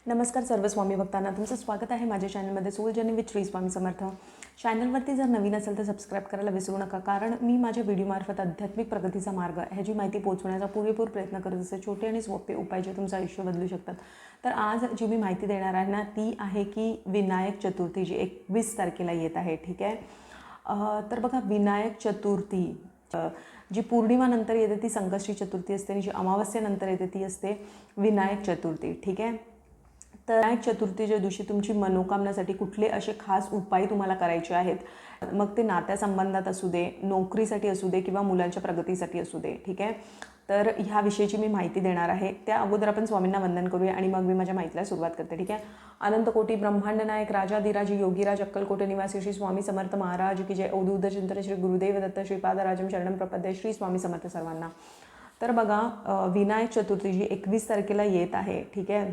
नमस्कार सर्व स्वामी भक्तांना, तुमचं स्वागत आहे माझ्या चॅनलमध्ये soul journey with Shri Swami Samarth. चॅनलवरती जर नवीन असेल तर सबस्क्राईब करायला विसरू नका, कारण मी माझ्या व्हिडिओमार्फत आध्यात्मिक प्रगतीचा मार्ग ह्याची माहिती पोहोचवण्याचा पुरेपूर प्रयत्न करत असते. छोटे आणि सोपे उपाय जे तुमचं आयुष्य बदलू शकतात. तर आज जी मी माहिती देणार आहे ना, ती आहे की विनायक चतुर्थी जी 21 तारखेला येत आहे. ठीक आहे. तर बघा, विनायक चतुर्थी जी पौर्णिमानंतर येते ती संकष्टी चतुर्थी असते आणि जी अमावस्येनंतर येते ती असते विनायक चतुर्थी. ठीक आहे. तर विनायक चतुर्थीच्या दिवशी तुमची मनोकामनासाठी कुठले असे खास उपाय तुम्हाला करायचे आहेत, मग ते नात्यासंबंधात असू दे, नोकरीसाठी असू दे किंवा मुलांच्या प्रगतीसाठी असू दे. ठीक आहे. तर ह्या विषयीची मी माहिती देणार आहे. त्या अगोदर आपण स्वामींना वंदन करूया आणि मग मी माझ्या माहितीला सुरुवात करते. ठीक आहे. अनंत कोटी ब्रह्मांड नायक राजाधिराज योगीराज अक्कलकोटे निवासी श्री स्वामी समर्थ महाराज की जय. अवधूत चिंतन श्री गुरुदेव दत्त श्रीपादराजम शरणम प्रपद्ये. श्री स्वामी समर्थ सर्वांना. तर बघा, विनायक चतुर्थी जी 21 तारखेला येत आहे. ठीक आहे.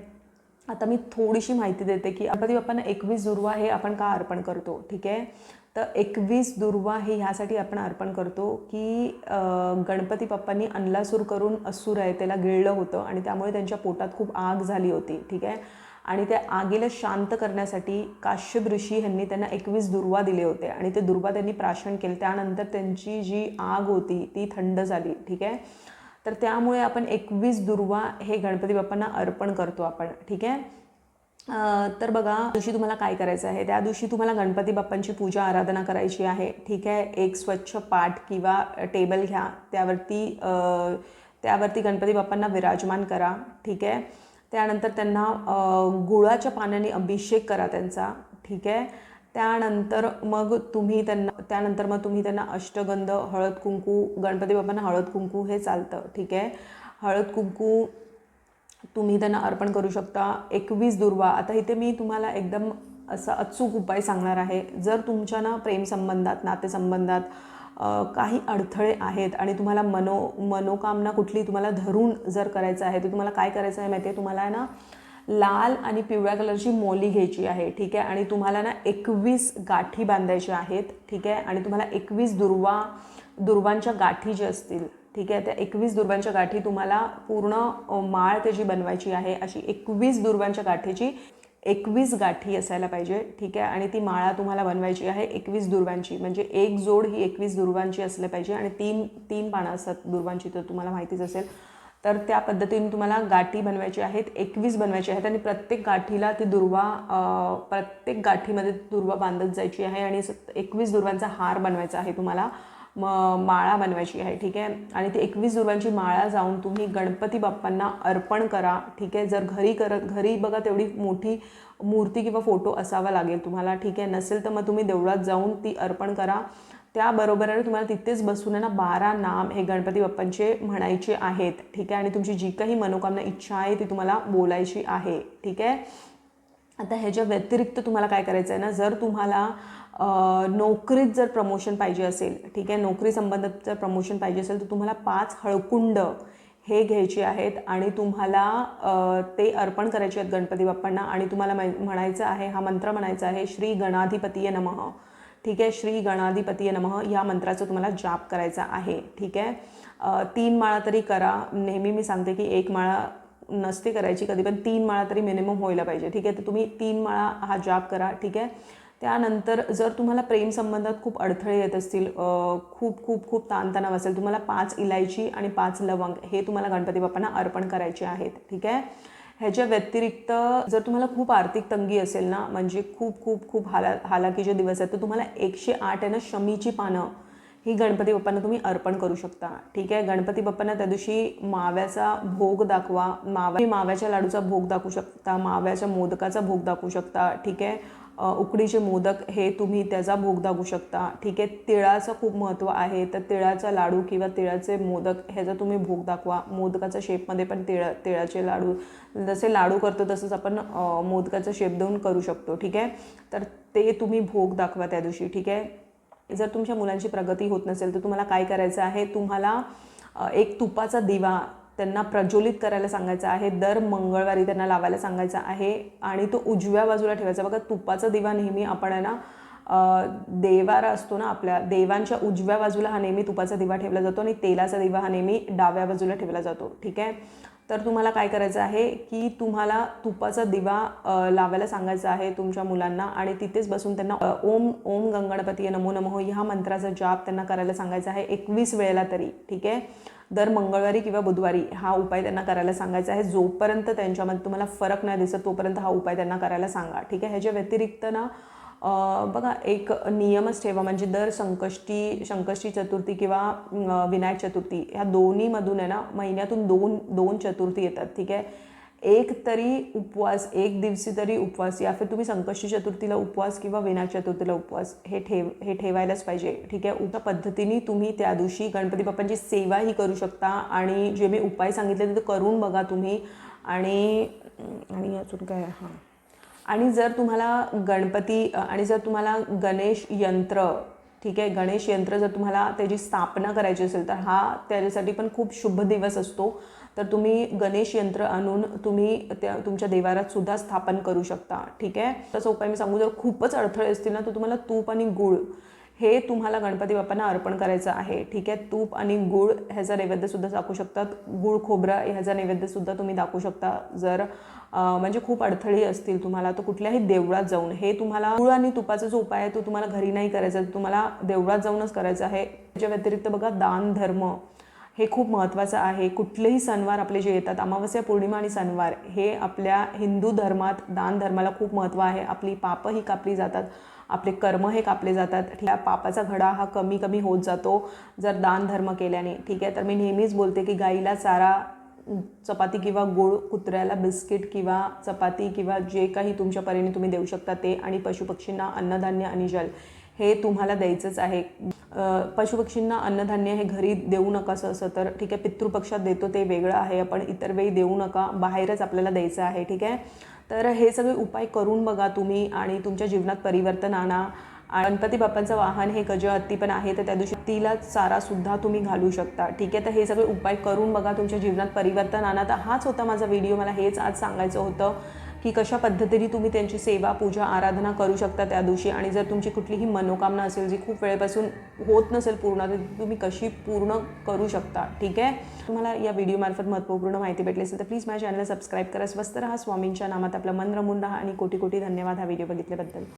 आता मी थोडीशी माहिती देते की गणपती बाप्पांना 21 दुर्वा हे आपण का अर्पण करतो. ठीक आहे. तर 21 दुर्वा हे ह्यासाठी आपण अर्पण करतो की गणपती बाप्पांनी अन्नलासूर करून असुर आहे त्याला गिळलं होतं आणि त्यामुळे त्यांच्या पोटात खूप आग झाली होती. ठीक आहे. आणि त्या आगीला शांत करण्यासाठी काश्यप ऋषी यांनी त्यांना 21 दुर्वा दिले होते आणि ते दुर्वा त्यांनी प्राशन केले. त्यानंतर त्यांची जी आग होती ती थंड झाली. ठीक आहे. तर त्यामुळे आपण 21 दुर्वा हे गणपती बाप्पांना अर्पण करतो आपण. ठीक आहे. तर बघा, दिवशी तुम्हाला काय करायचं आहे, त्या दिवशी तुम्हाला गणपती बाप्पांची पूजा आराधना करायची आहे. ठीक आहे. एक स्वच्छ पाट किंवा टेबल घ्या, त्यावरती गणपती बाप्पांना विराजमान करा. ठीक आहे. त्यानंतर त्यांना गुळाच्या पाण्याने अभिषेक करा त्यांचा. ठीक आहे. त्यानंतर मग तुम्ही त्यांना अष्टगंध, हळद कुंकू, गणपती बाप्पांना हळद कुंकू हे चालतं. ठीक आहे. हळद कुंकू तुम्ही त्यांना अर्पण करू शकता. 21 दुर्वा. आता इथे मी तुम्हाला एकदम असा अचूक उपाय सांगणार आहे. जर तुमच्या ना प्रेमसंबंधात, नातेसंबंधात काही अडथळे आहेत आणि तुम्हाला मनोकामना कुठली तुम्हाला धरून जर करायचं आहे, तर तुम्हाला काय करायचं आहे माहिती आहे, तुम्हाला ना लाल आणि पिवळ्या कलरची मोली घ्यायची आहे. ठीक आहे. आणि तुम्हाला ना 21 गाठी बांधायच्या आहेत. ठीक आहे. आणि तुम्हाला 21 दुर्वांच्या गाठी ज्या असतील, ठीक आहे, त्या 21 दुर्वांच्या गाठी तुम्हाला पूर्ण माळ त्याची बनवायची आहे. अशी 21 दुर्वांच्या गाठीची 21 गाठी असायला पाहिजे. ठीक आहे. आणि ती माळा तुम्हाला बनवायची आहे 21 दुर्वांची. म्हणजे एक जोड ही 21 दुर्वांची असली पाहिजे आणि तीन पानं असतात दुर्वांची, तर तुम्हाला माहितीच असेल. तर त्या पद्धतीने तुम्हाला गाठी बनवायची आहेत, 21 बनवायची आहेत आणि प्रत्येक गाठीला ती प्रत्येक गाठीमध्ये दुर्वा बांधत जायची आहे आणि 21 दुर्वांचा हार बनवायचा आहे तुम्हाला, माळा बनवायची आहे. ठीक आहे. आणि ती 21 दुर्वांची माळा जाऊन तुम्ही गणपती बाप्पांना अर्पण करा. ठीक आहे. जर घरी बघा तेवढी मोठी मूर्ती किंवा फोटो असावा लागेल तुम्हाला. ठीक आहे. नसेल तर मग तुम्ही देवळात जाऊन ती अर्पण करा. त्याबरोबर तुम्हाला तिथेच बसून ना 12 नाम हे गणपती बाप्पांचे म्हणायचे आहेत. ठीक आहे. आणि तुमची जी काही मनोकामना इच्छा आहे ती तुम्हाला बोलायची आहे. ठीक आहे. आता ह्याच्या व्यतिरिक्त तुम्हाला काय करायचं आहे ना, जर तुम्हाला नोकरीत जर प्रमोशन पाहिजे असेल, ठीक आहे, नोकरी संबंधात जर प्रमोशन पाहिजे असेल, तर तुम्हाला 5 हळकुंड हे घ्यायचे आहेत आणि तुम्हाला ते अर्पण करायचे आहेत गणपती बाप्पांना. आणि तुम्हाला म्हणायचं आहे, हा मंत्र म्हणायचा आहे, श्री गणाधिपतीय नमः. ठीक आहे. श्री गणाधिपतीय नमः या मंत्राचा तुम्हाला जाप करायचा आहे. ठीक आहे. 3 माळा तरी करा. नेहमी मी सांगते की 1 माळा नसते करायची कधी, पण 3 माळा तरी मिनिमम व्हायला पाहिजे. ठीक आहे. तर तुम्ही 3 माळा हा जाप करा. ठीक आहे. त्यानंतर जर तुम्हाला प्रेमसंबंधात खूप अडथळे येत असतील, खूप ताणतणाव असेल, तुम्हाला 5 इलायची आणि 5 लवंग हे तुम्हाला गणपती बाप्पांना अर्पण करायचे आहेत. ठीक आहे. ह्याच्या व्यतिरिक्त जर तुम्हाला खूप आर्थिक तंगी असेल ना, म्हणजे खूप हालाकीचे दिवस आहेत, तर तुम्हाला 108 आहे ना शमीची पानं ही गणपती बाप्पांना तुम्ही अर्पण करू शकता. ठीक आहे. गणपती बाप्पांना त्या दिवशी माव्याचा भोग दाखवा. माव्याच्या लाडूचा भोग दाखवू शकता, माव्याच्या मोदकाचा भोग दाखवू शकता. ठीक आहे. उकडीचे मोदक हे तुम्ही त्याचा भोग दाखवू शकता. ठीक आहे. तिळाचं खूप महत्त्व आहे, तर तिळाचा लाडू किंवा तिळाचे मोदक ह्याचा तुम्ही भोग दाखवा. मोदकाच्या शेपमध्ये पण तिळाचे लाडू, जसे लाडू करतो तसंच आपण मोदकाचा शेप देऊन करू शकतो. ठीक आहे. तर ते तुम्ही भोग दाखवा त्या दिवशी. ठीक आहे. जर तुमच्या मुलांची प्रगती होत नसेल तर तुम्हाला काय करायचं आहे, तुम्हाला एक तुपाचा दिवा त्यांना प्रज्वलित करायला सांगायचा आहे. दर मंगळवारी त्यांना लावायला सांगायचा आहे आणि तो उजव्या बाजूला ठेवायचा. बघा, तुपाचा दिवा नेहमी आपण आहे ना, देवारा असतो ना आपल्या देवांच्या उजव्या बाजूला हा नेहमी तुपाचा दिवा ठेवला जातो आणि तेलाचा दिवा हा नेहमी डाव्या बाजूला ठेवला जातो. ठीक आहे. तर तुम्हाला काय करायचं आहे की तुम्हाला तुपाचा दिवा लावायला सांगायचा आहे तुमच्या मुलांना आणि तिथेच बसून त्यांना ओम ओम गणपती नमो नमः ह्या मंत्राचा जाप त्यांना करायला सांगायचा आहे 21 वेळेला तरी, ठीक आहे. दर मंगळवारी किंवा बुधवारी हा उपाय त्यांना करायला सांगायचा आहे. जोपर्यंत त्यांच्यामध्ये तुम्हाला फरक नाही दिसत तोपर्यंत हा उपाय त्यांना करायला सांगा, ठीक आहे. ह्याच्या व्यतिरिक्त ना बघा एक नियमच ठेवा, म्हणजे दर संकष्टी चतुर्थी किंवा विनायक चतुर्थी ह्या दोन्हीमधून आहे ना महिन्यातून दोन चतुर्थी येतात, ठीक आहे. एक तरी उपवास, एक दिवशी तरी उपवास, या फिर तुम्ही संकष्टी चतुर्थीला उपवास किंवा विनायक चतुर्थीला उपवास हे ठेवायलाच पाहिजे, ठीक आहे. उलट्या पद्धतीने तुम्ही त्या दिवशी गणपती बाप्पांची सेवाही करू शकता आणि जे मी उपाय सांगितले ते करून बघा तुम्ही. आणि अजून काय, हां, आणि जर तुम्हाला गणेश यंत्र, ठीक आहे, गणेश यंत्र जर तुम्हाला त्याची स्थापना करायची असेल तर हा त्याच्यासाठी पण खूप शुभ दिवस असतो. तर तुम्ही गणेश यंत्र आणून तुम्ही तुमच्या देवारात सुद्धा स्थापन करू शकता, ठीक आहे. तसं उपाय मी सांगू, जर खूपच अडथळे असतील ना तर तुम्हाला तूप आणि गूळ हे तुम्हाला गणपती बाप्पांना अर्पण करायचं आहे, ठीक आहे. तूप आणि गूळ ह्याचा नैवेद्यसुद्धा दाखवू शकतात, गूळ खोबरं ह्याचा नैवेद्यसुद्धा तुम्ही दाखवू शकता. जर म्हणजे खूप अडथळे असतील तुम्हाला तर कुठल्याही देवळात जाऊन हे तुम्हाला गूळ आणि तुपाचा जो उपाय आहे तो तुम्हाला घरी नाही करायचा, तुम्हाला देवळात जाऊनच करायचा आहे. त्याच्या व्यतिरिक्त बघा दान धर्म हे खूप महत्त्वाचं आहे. कुठलेही सणवार आपले जे येतात, अमावस्या, पौर्णिमा आणि सणवार, हे आपल्या हिंदू धर्मात दान धर्माला खूप महत्त्व आहे. आपली पापही कापली जातात, आपले कर्म हे कापले जातात. ह्या पापाचा घडा हा कमी कमी होत जातो जर दान धर्म केल्याने, ठीक आहे. तर मी नेहमीच बोलते की गाईला चारा, चपाती किंवा गूळ, कुत्र्याला बिस्किट किंवा चपाती किंवा जे काही तुमच्या परीने तुम्ही देऊ शकता ते, आणि पशुपक्षींना अन्नधान्य आणि जल हे तुम्हाला द्यायचंच आहे. पशुपक्षींना अन्नधान्य हे घरी देऊ नका असं तर, ठीक आहे. पितृपक्षात देतो ते वेगळं आहे, पण इतर वेळी देऊ नका, बाहेरच आपल्याला द्यायचं आहे, ठीक आहे. तर हे सगळे उपाय करून बघा तुम्ही आणि तुमच्या जीवनात परिवर्तन आणा. गणपती बाप्पांचं वाहन हे गज हत्ती पण आहे, तर त्या दिवशी तिला चारासुद्धा तुम्ही घालू शकता, ठीक आहे. तर हे सगळे उपाय करून बघा, तुमच्या जीवनात परिवर्तन आणा. तर हाच होता माझा व्हिडिओ. मला हेच आज सांगायचं होतं की कशा पद्धतीने तुम्ही त्यांची सेवा, पूजा, आराधना करू शकता त्या दिवशी. आणि जर तुमची कुठलीही मनोकामना असेल जी खूप वेळेपासून होत नसेल पूर्ण, तर तुम्ही कशी पूर्ण करू शकता, ठीक आहे. तुम्हाला या व्हिडिओमार्फत महत्त्वपूर्ण माहिती भेटली असेल तर प्लीज माझ्या चॅनलला सबस्क्राईब करा. स्वस्त राहा, स्वामींच्या नामात आपलं मन रमून राहा आणि कोटी कोटी धन्यवाद हा व्हिडिओ बघितल्याबद्दल.